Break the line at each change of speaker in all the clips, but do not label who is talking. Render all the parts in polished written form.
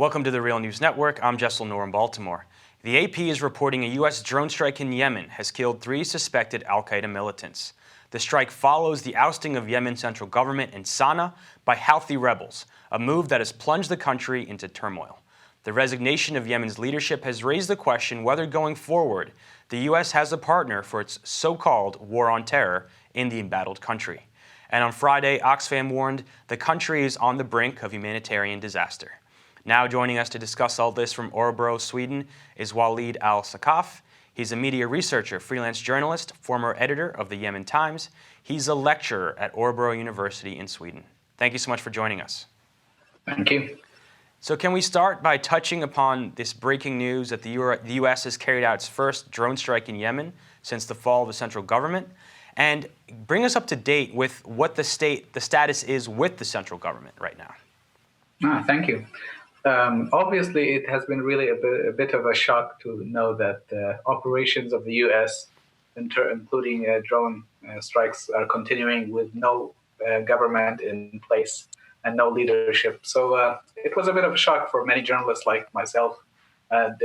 Welcome to the Real News Network. I'm Jessel Noor in Baltimore. The AP is reporting a U.S. drone strike in Yemen has killed 3 suspected al-Qaeda militants. The strike follows the ousting of Yemen's central government in Sana'a by Houthi rebels, a move that has plunged the country into turmoil. The resignation of Yemen's leadership has raised the question whether going forward, the U.S. has a partner for its so-called war on terror in the embattled country. And on Friday, Oxfam warned the country is on the brink of humanitarian disaster. Now joining us to discuss all this from Örebro, Sweden, is Waalid Al-Saqaf. He's a media researcher, freelance journalist, former editor of the Yemen Times. He's a lecturer at Örebro University in Sweden. Thank you so much for joining us.
Thank you.
So can we start by touching upon this breaking news that the U.S. has carried out its first drone strike in Yemen since the fall of the central government, and bring us up to date with what the status is with the central government right now.
Thank you. Obviously, it has been really a bit of a shock to know that operations of the U.S., including drone strikes, are continuing with no government in place and no leadership. So it was a bit of a shock for many journalists like myself,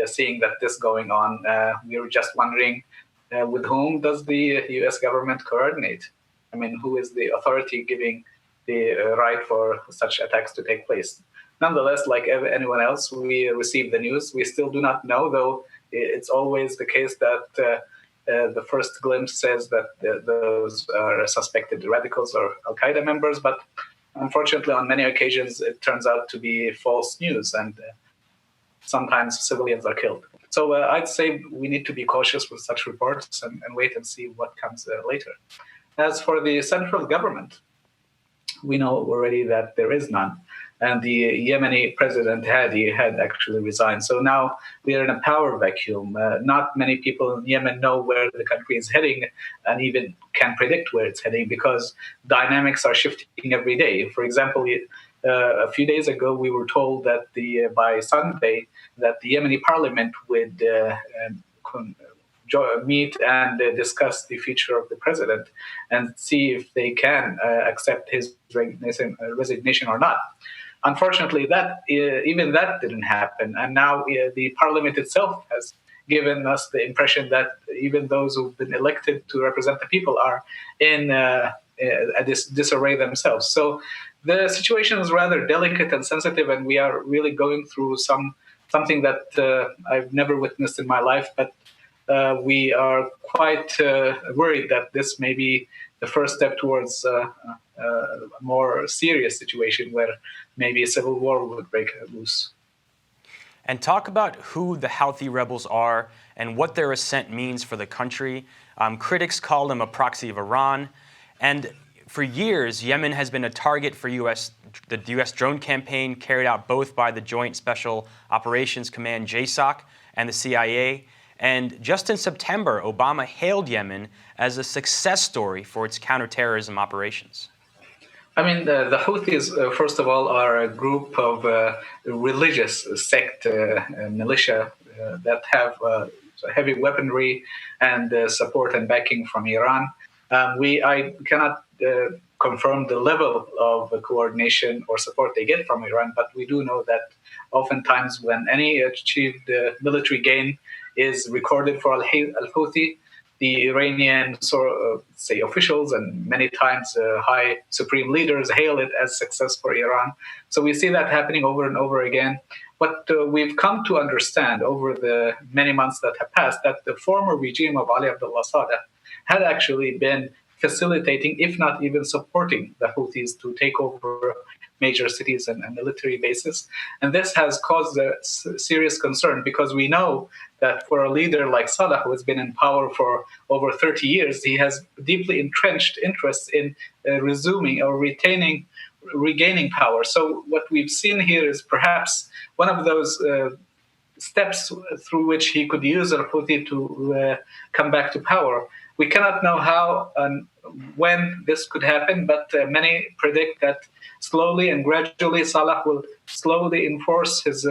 seeing that this going on. We were just wondering, with whom does the U.S. government coordinate? I mean, who is the authority giving the right for such attacks to take place? Nonetheless, like anyone else, we received the news. We still do not know, though it's always the case that the first glimpse says that those are suspected radicals or al-Qaeda members. But unfortunately, on many occasions, it turns out to be false news, and sometimes civilians are killed. So I'd say we need to be cautious with such reports and wait and see what comes later. As for the central government, we know already that there is none. And the Yemeni president Hadi had actually resigned. So now we are in a power vacuum. Not many people in Yemen know where the country is heading and even can predict where it's heading, because dynamics are shifting every day. For example, a few days ago, we were told that by Sunday that the Yemeni parliament would meet and discuss the future of the president and see if they can accept his resignation or not. Unfortunately, even that didn't happen. And now the parliament itself has given us the impression that even those who've been elected to represent the people are in a disarray themselves. So the situation is rather delicate and sensitive, and we are really going through something that I've never witnessed in my life. But we are quite worried that this may be the first step towards a more serious situation where maybe a civil war would break loose.
And talk about who the Houthi rebels are and what their ascent means for the country. Critics call them a proxy of Iran. And for years, Yemen has been a target for the U.S. drone campaign carried out both by the Joint Special Operations Command, JSOC, and the CIA. And just in September, Obama hailed Yemen as a success story for its counterterrorism operations.
I mean, the Houthis, first of all, are a group of religious sect militia that have heavy weaponry and support and backing from Iran. I cannot confirm the level of coordination or support they get from Iran, but we do know that oftentimes when any achieved military gain is recorded for Al-Houthi, the Iranian officials and many times high supreme leaders hail it as success for Iran. So we see that happening over and over again. But we've come to understand over the many months that have passed that the former regime of Ali Abdullah Saleh had actually been facilitating, if not even supporting, the Houthis to take over major cities and military bases. And this has caused a serious concern, because we know that for a leader like Saleh, who has been in power for over 30 years, he has deeply entrenched interests in resuming or regaining power. So what we've seen here is perhaps one of those steps through which he could use Al-Houthi to come back to power. We cannot know how and when this could happen, but many predict that slowly and gradually Saleh will slowly enforce his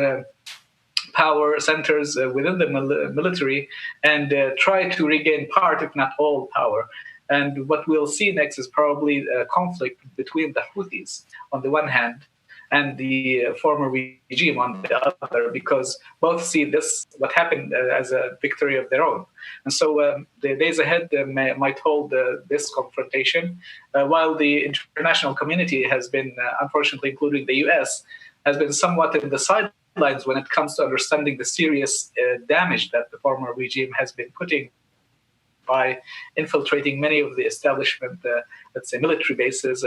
power centers within the military and try to regain part, if not all, power. And what we'll see next is probably a conflict between the Houthis on the one hand and the former regime on the other, because both see this, what happened, as a victory of their own. And so the days ahead might hold this confrontation, while the international community has been, unfortunately, including the US, has been somewhat in the sidelines when it comes to understanding the serious damage that the former regime has been putting by infiltrating many of the establishment, let's say, military bases,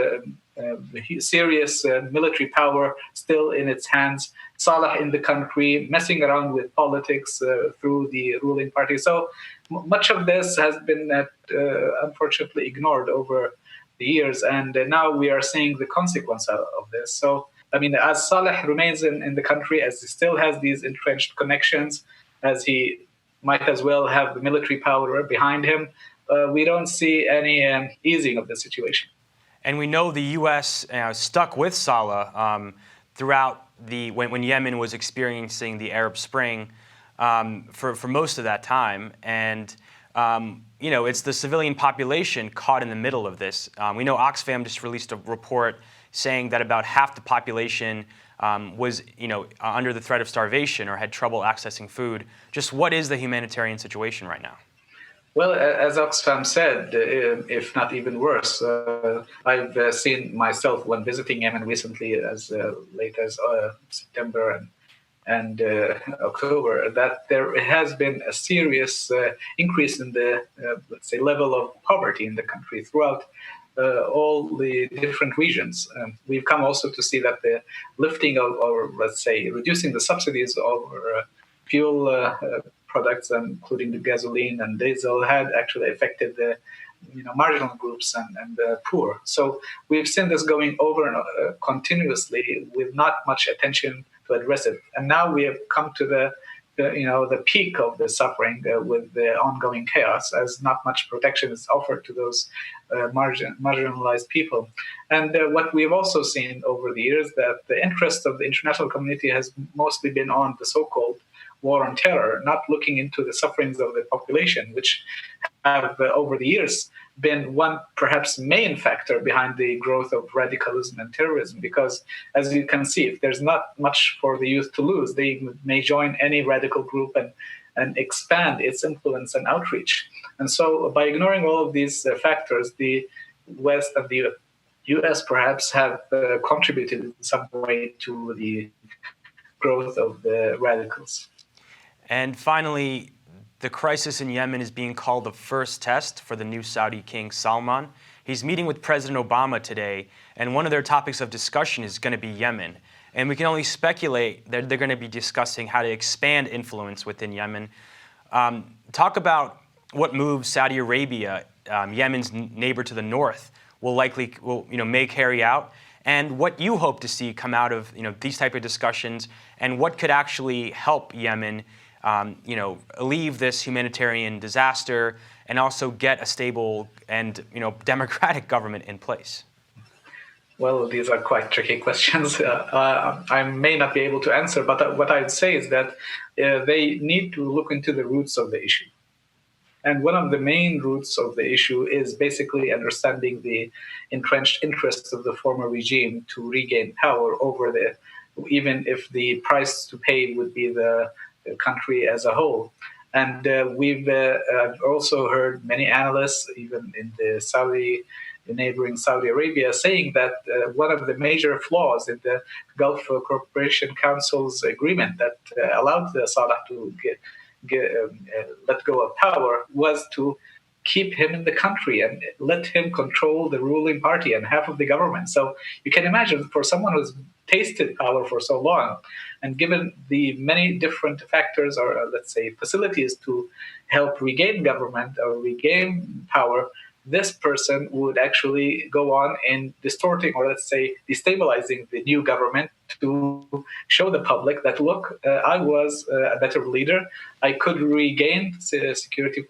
serious military power still in its hands, Saleh in the country, messing around with politics through the ruling party. So much of this has been unfortunately ignored over the years, and now we are seeing the consequence of this. So, I mean, as Saleh remains in the country, as he still has these entrenched connections, as he might as well have the military power behind him, we don't see any easing of the situation.
And we know the U.S. Stuck with Saleh throughout when Yemen was experiencing the Arab Spring for most of that time. And it's the civilian population caught in the middle of this. We know Oxfam just released a report saying that about half the population was under the threat of starvation or had trouble accessing food. Just what is the humanitarian situation right now?
Well, as Oxfam said, if not even worse, I've seen myself when visiting Yemen recently, as late as September and October, that there has been a serious increase in the, let's say, level of poverty in the country throughout all the different regions. We've come also to see that the lifting of, or let's say, reducing the subsidies over fuel products, including the gasoline and diesel, had actually affected the marginal groups and the poor. So we've seen this going over and continuously with not much attention to address it. And now we have come to the peak of the suffering with the ongoing chaos, as not much protection is offered to those marginalized people. And what we've also seen over the years, that the interest of the international community has mostly been on the so-called war on terror, not looking into the sufferings of the population, which have over the years been one perhaps main factor behind the growth of radicalism and terrorism. Because as you can see, if there's not much for the youth to lose, they may join any radical group and expand its influence and outreach. And so by ignoring all of these factors, the West and the US perhaps have contributed in some way to the growth of the radicals.
And finally, the crisis in Yemen is being called the first test for the new Saudi King Salman. He's meeting with President Obama today, and one of their topics of discussion is going to be Yemen. And we can only speculate that they're going to be discussing how to expand influence within Yemen. Talk about what moves Saudi Arabia, Yemen's neighbor to the north, may carry out, and what you hope to see come out of these type of discussions, and what could actually help Yemen alleviate this humanitarian disaster and also get a stable and democratic government in place?
Well, these are quite tricky questions. I may not be able to answer, but what I'd say is that they need to look into the roots of the issue. And one of the main roots of the issue is basically understanding the entrenched interests of the former regime to regain power over even if the price to pay would be the country as a whole. And we've also heard many analysts, even in the neighboring Saudi Arabia, saying that one of the major flaws in the Gulf Cooperation Council's agreement that allowed Saleh to let go of power was to keep him in the country and let him control the ruling party and half of the government. So you can imagine, for someone who's tasted power for so long, and given the many different factors or let's say facilities to help regain government or regain power, this person would actually go on in distorting, or let's say destabilizing, the new government to show the public that, look, I was a better leader. I could regain security,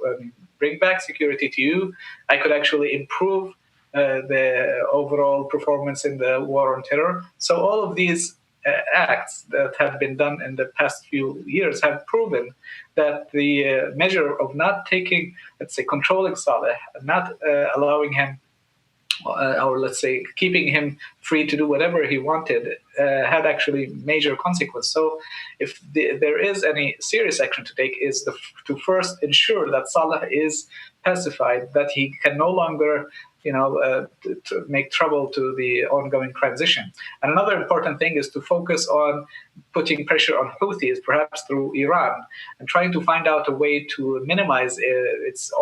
bring back security to you. I could actually improve the overall performance in the war on terror. So all of these acts that have been done in the past few years have proven that the measure of not taking, let's say, controlling Saleh, not allowing him or let's say keeping him free to do whatever he wanted, had actually major consequence. So if there is any serious action to take, is to first ensure that Saleh is pacified, that he can no longer to make trouble to the ongoing transition. And another important thing is to focus on putting pressure on Houthis, perhaps through Iran, and trying to find out a way to minimize its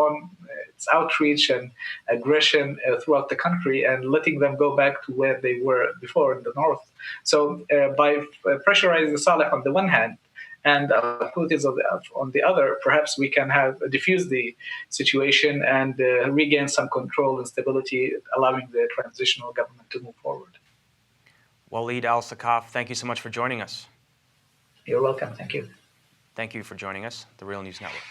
outreach and aggression throughout the country, and letting them go back to where they were before in the north. So by pressurizing Saleh on the one hand, and Houthis on the other, perhaps we can have diffuse the situation and regain some control and stability, allowing the transitional government to move forward.
Waalid Al-Saqaf, thank you so much for joining us.
You're welcome. Thank you.
Thank you for joining us, The Real News Network.